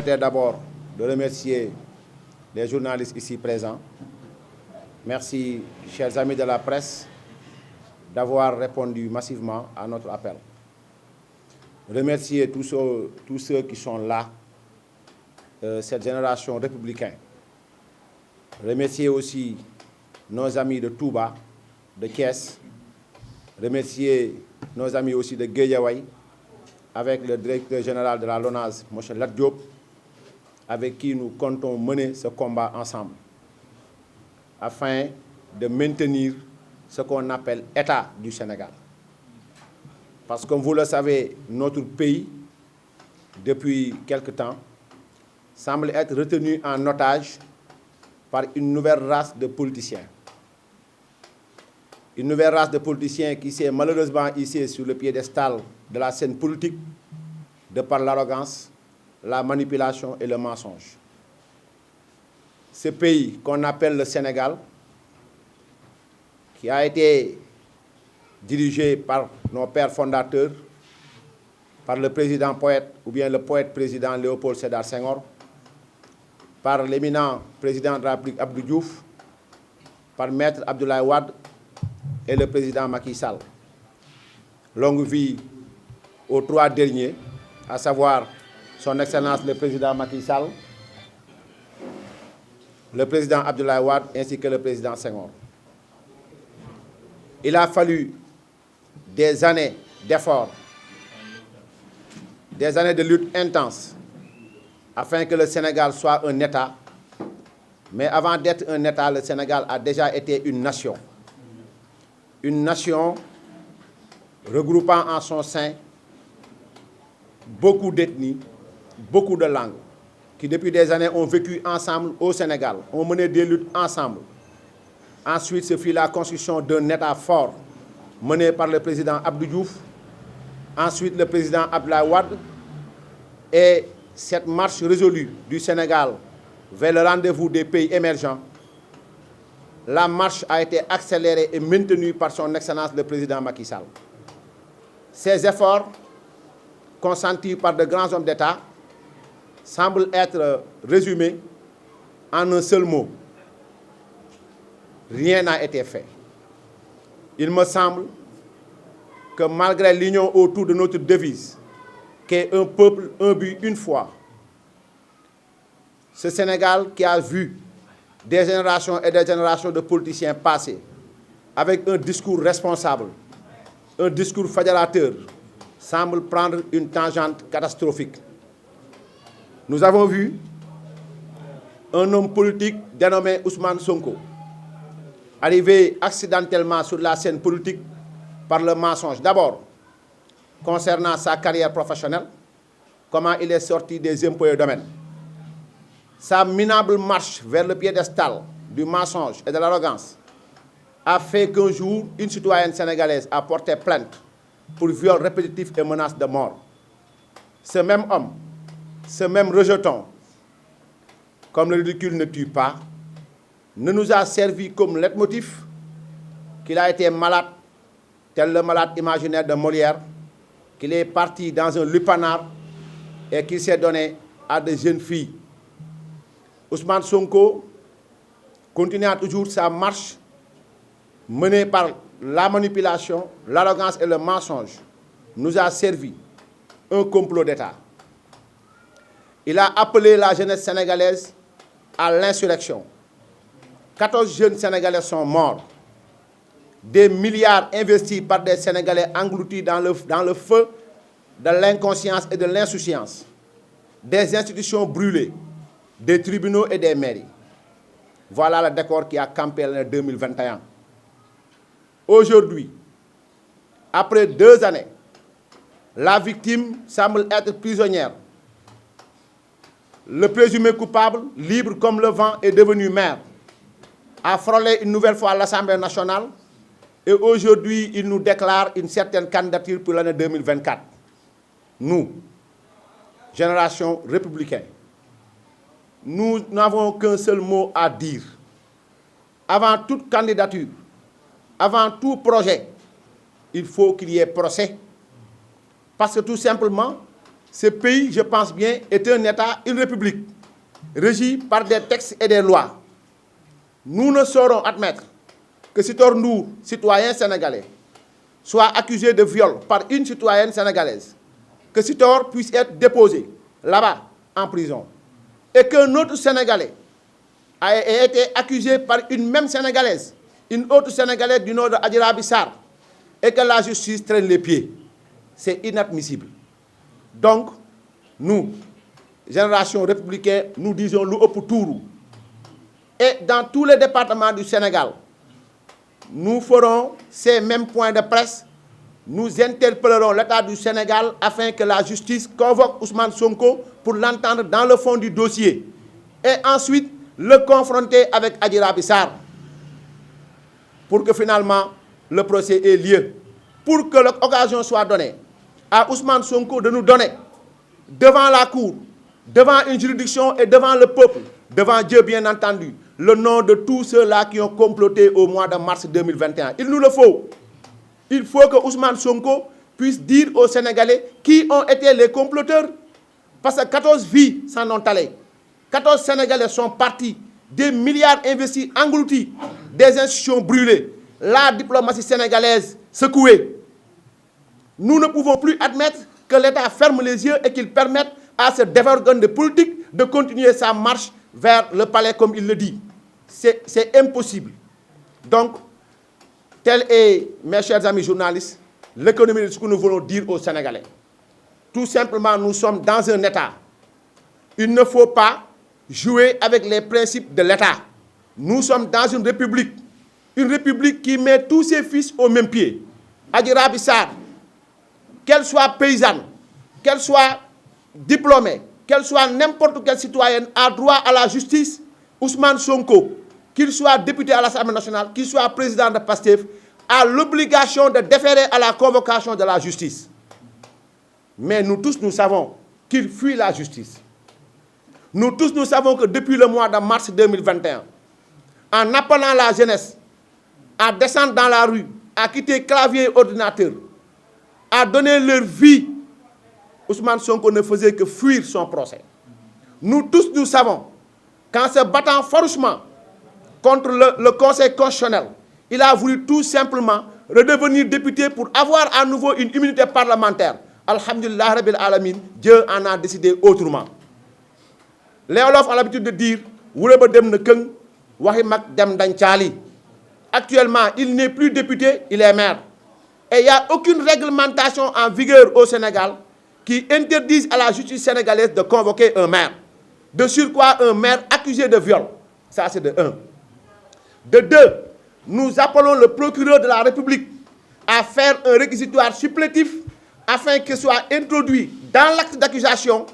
permettez d'abord de remercier les journalistes ici présents. Merci, chers amis de la presse, d'avoir répondu massivement à notre appel. Remercier tous ceux qui sont là, cette génération républicaine. Remercier aussi nos amis de Touba, de Thiès. Remercier nos amis aussi de Guédiawaye, avec le directeur général de la LONASE, M. Lat Diop, avec qui nous comptons mener ce combat ensemble, afin de maintenir ce qu'on appelle l'État du Sénégal. Parce que, comme vous le savez, notre pays, depuis quelque temps, semble être retenu en otage par une nouvelle race de politiciens. Une nouvelle race de politiciens qui s'est malheureusement hissée sur le piédestal de la scène politique de par l'arrogance, la manipulation et le mensonge. Ce pays qu'on appelle le Sénégal, qui a été dirigé par nos pères fondateurs, par le président poète ou bien le poète président Léopold Sédar Senghor, par l'éminent président de la République Abdou Diouf, par Maître Abdoulaye Wade et le président Macky Sall. Longue vie aux trois derniers, à savoir son Excellence le président Macky Sall, le président Abdoulaye Wade ainsi que le président Senghor. Il a fallu des années d'efforts, des années de lutte intense, afin que le Sénégal soit un État. Mais avant d'être un État, le Sénégal a déjà été une nation. Une nation regroupant en son sein beaucoup d'ethnies, beaucoup de langues, qui depuis des années ont vécu ensemble au Sénégal, ont mené des luttes ensemble. Ensuite, ce fut la construction d'un État fort, mené par le président Abdou Diouf, ensuite le président Abdoulaye Wade, et cette marche résolue du Sénégal vers le rendez-vous des pays émergents, la marche a été accélérée et maintenue par son Excellence le président Macky Sall. Ces efforts, consentis par de grands hommes d'État, semblent être résumés en un seul mot. Rien n'a été fait. Il me semble que malgré l'union autour de notre devise, qu'est un peuple, un but, une foi, ce Sénégal qui a vu des générations et des générations de politiciens passer avec un discours responsable, un discours fédérateur, semble prendre une tangente catastrophique. Nous avons vu un homme politique dénommé Ousmane Sonko arriver accidentellement sur la scène politique par le mensonge. D'abord, concernant sa carrière professionnelle, comment il est sorti des impôts et domaines. Sa minable marche vers le piédestal du mensonge et de l'arrogance a fait qu'un jour, une citoyenne sénégalaise a porté plainte pour viol répétitif et menace de mort. Ce même homme, ce même rejeton, comme le ridicule ne tue pas, ne nous a servi comme leitmotiv qu'il a été malade, tel le malade imaginaire de Molière, qu'il est parti dans un lupanar et qu'il s'est donné à des jeunes filles. Ousmane Sonko, continuant toujours sa marche menée par la manipulation, l'arrogance et le mensonge, nous a servi un complot d'État. Il a appelé la jeunesse sénégalaise à l'insurrection. 14 jeunes Sénégalais sont morts. Des milliards investis par des Sénégalais engloutis dans le feu de l'inconscience et de l'insouciance. Des institutions brûlées, des tribunaux et des mairies. Voilà le décor qui a campé l'année 2021. Aujourd'hui, après 2 années, la victime semble être prisonnière. Le présumé coupable, libre comme le vent, est devenu maire, a frôlé une nouvelle fois l'Assemblée nationale et aujourd'hui, il nous déclare une certaine candidature pour l'année 2024. Nous, génération républicaine, nous n'avons qu'un seul mot à dire. Avant toute candidature, avant tout projet, il faut qu'il y ait procès. Parce que tout simplement, ce pays, je pense bien, est un État, une république, régie par des textes et des lois. Nous ne saurons admettre que Sitor Ndour, citoyen sénégalais, soit accusé de viol par une citoyenne sénégalaise, que Sitor puisse être déposé là-bas, en prison, et qu'un autre Sénégalais ait été accusé par une même Sénégalaise, une autre Sénégalaise du nom de Adjira Bissar, et que la justice traîne les pieds. C'est inadmissible. Donc, nous, génération républicaine, nous disons l'eau pour tout. Et dans tous les départements du Sénégal, nous ferons ces mêmes points de presse. Nous interpellerons l'État du Sénégal afin que la justice convoque Ousmane Sonko pour l'entendre dans le fond du dossier. Et ensuite, le confronter avec Adjira Bissar pour que finalement le procès ait lieu. Pour que l'occasion soit donnée à Ousmane Sonko de nous donner devant la cour, devant une juridiction et devant le peuple, devant Dieu bien entendu, le nom de tous ceux-là qui ont comploté au mois de mars 2021. Il nous le faut. Il faut que Ousmane Sonko puisse dire aux Sénégalais qui ont été les comploteurs. Parce que 14 vies s'en ont allées. 14 Sénégalais sont partis, des milliards investis, engloutis, des institutions brûlées, la diplomatie sénégalaise secouée. Nous ne pouvons plus admettre que l'État ferme les yeux et qu'il permette à ce dévergondé de politique de continuer sa marche vers le palais comme il le dit. C'est impossible. Donc, tel est, mes chers amis journalistes, l'économie de ce que nous voulons dire aux Sénégalais. Tout simplement, nous sommes dans un État. Il ne faut pas jouer avec les principes de l'État. Nous sommes dans une république qui met tous ses fils au même pied. Adjira Bissar, qu'elle soit paysanne, qu'elle soit diplômée, qu'elle soit n'importe quelle citoyenne, a droit à la justice. Ousmane Sonko, qu'il soit député à l'Assemblée nationale, qu'il soit président de PASTEF, a l'obligation de déférer à la convocation de la justice. Mais nous tous, nous savons qu'il fuit la justice. Nous tous, nous savons que depuis le mois de mars 2021, en appelant la jeunesse à descendre dans la rue, à quitter clavier et ordinateur, à donner leur vie, Ousmane Sonko ne faisait que fuir son procès. Nous tous, nous savons qu'en se battant farouchement contre le Conseil constitutionnel, il a voulu tout simplement redevenir député pour avoir à nouveau une immunité parlementaire. Alhamdulillah Rabbil Alamin, Dieu en a décidé autrement. Les Wolof ont l'habitude de dire actuellement, il n'est plus député, il est maire. Et il n'y a aucune réglementation en vigueur au Sénégal qui interdise à la justice sénégalaise de convoquer un maire. De surcroît, un maire accusé de viol. Ça, c'est de 1. De 2, nous appelons le procureur de la République à faire un réquisitoire supplétif afin qu'il soit introduit dans l'acte d'accusation